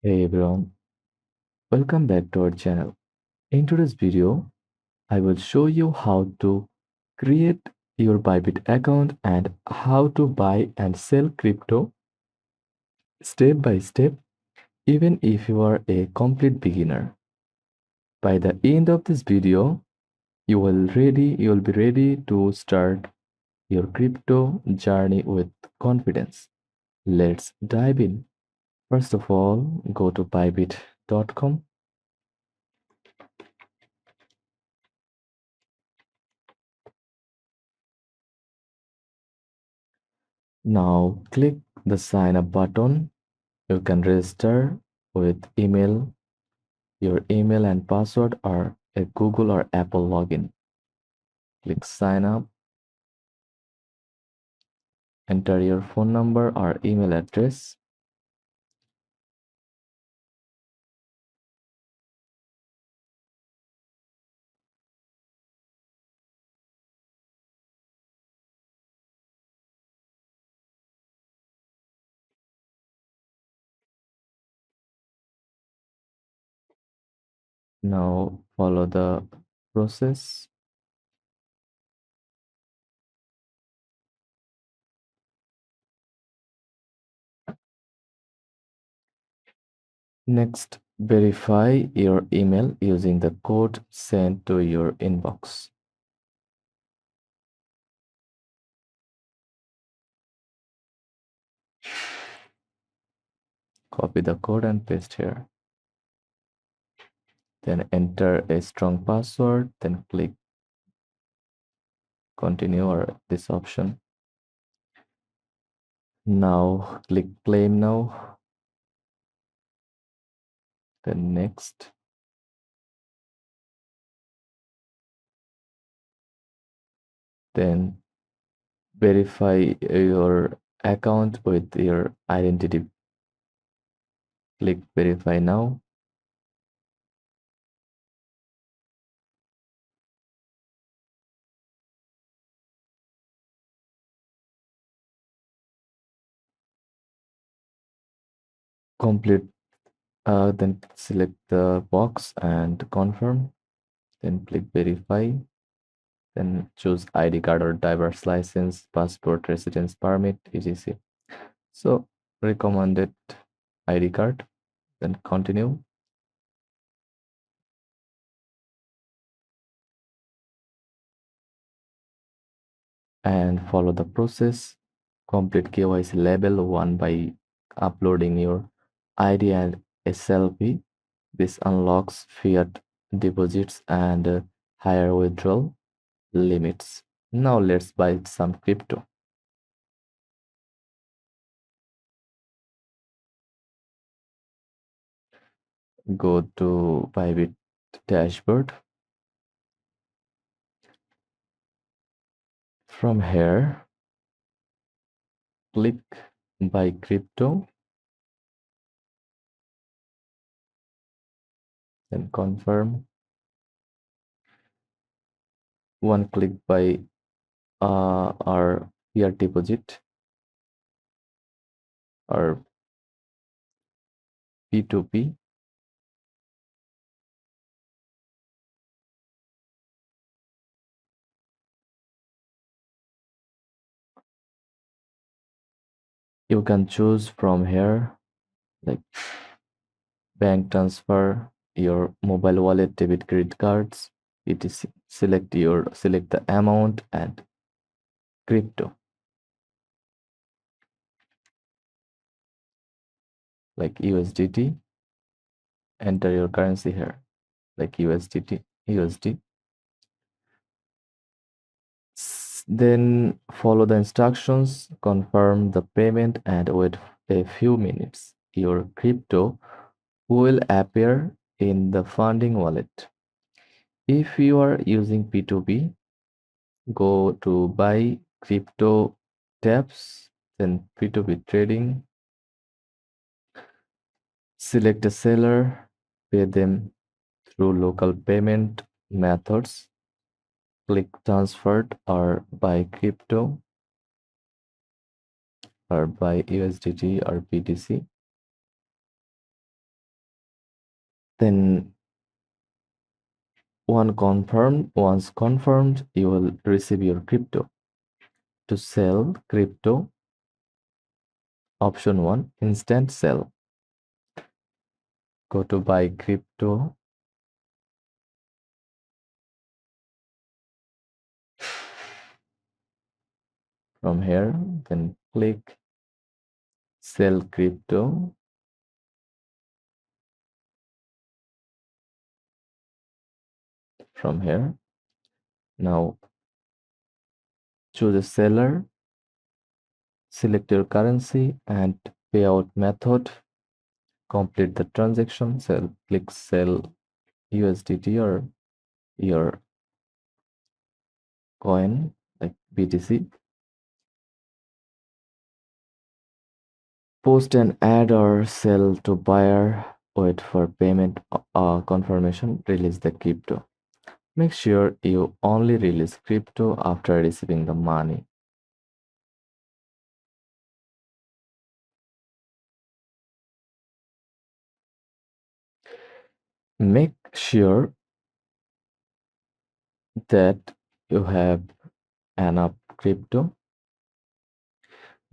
Hey everyone, welcome back to our channel. In today's video, I will show you how to create your Bybit account and how to buy and sell crypto step by step, even if you are a complete beginner. By the end of this video, you will be ready to start your crypto journey with confidence. Let's dive in. First of all, go to bybit.com. Now click the sign up button. You can register with your email and password or a Google or Apple login. Click sign up, enter your phone number or email address. Now follow the process. Next, verify your email using the code sent to your inbox. Copy the code and paste here. Then enter a strong password, then click continue or this option. Now click claim now, then next. Then verify your account with your identity. Click verify now. Complete, then select the box and confirm. Then click verify. Then choose ID card or driver's license, passport, residence permit, etc. So recommended ID card. Then continue. And follow the process. Complete KYC level 1 by uploading your ID and a selfie. This unlocks fiat deposits and higher withdrawal limits. Now let's buy some crypto. Go to Bybit dashboard. From here, click buy crypto, then confirm. One click by our fiat deposit or P2P. You can choose from here like bank transfer, your mobile wallet, debit, credit cards, etc. Select the amount and crypto like USDT. Enter your currency here like USD. Then follow the instructions, confirm the payment, and wait a few minutes. Your crypto will appear in the funding wallet. If you are using P2P, go to buy crypto tabs, then P2P trading. Select a seller, pay them through local payment methods. Click transferred or buy crypto or buy USDT or BTC. Then once confirmed, you will receive your crypto. To sell crypto, option 1, instant sell. Go to buy crypto. From here, then click sell crypto. From here, now choose a seller, select your currency and payout method. Complete the transaction. Click sell USDT or your coin like BTC. Post an ad or sell to buyer. Wait for payment confirmation. Release the crypto. Make sure you only release crypto after receiving the money. Make sure that you have enough crypto.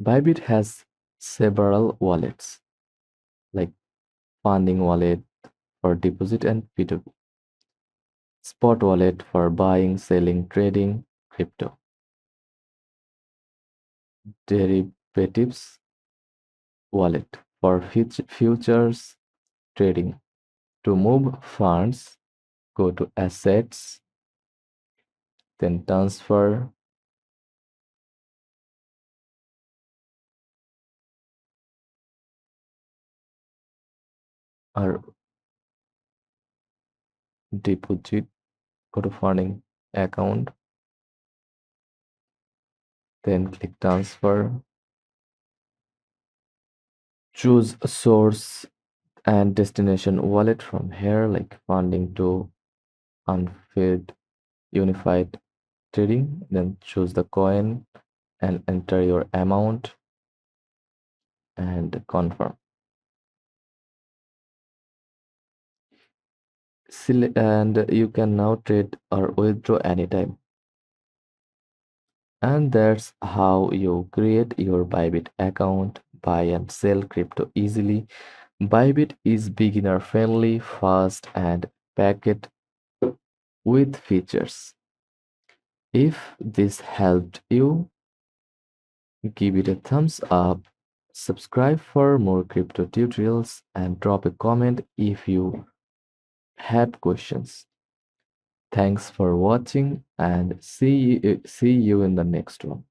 Bybit has several wallets like funding wallet for deposit and P2P, spot wallet for buying, selling, trading crypto, derivatives wallet for futures trading. To move funds, go to assets, then transfer, or deposit. Go to funding account, then click transfer. Choose a source and destination wallet from here, like funding to unfed unified trading. Then choose the coin and enter your amount and confirm. And you can now trade or withdraw anytime. And that's how you create your Bybit account, buy and sell crypto easily. Bybit is beginner friendly, fast, and packed with features. If this helped you, give it a thumbs up, subscribe for more crypto tutorials, and drop a comment if you have questions. Thanks for watching and see you in the next one.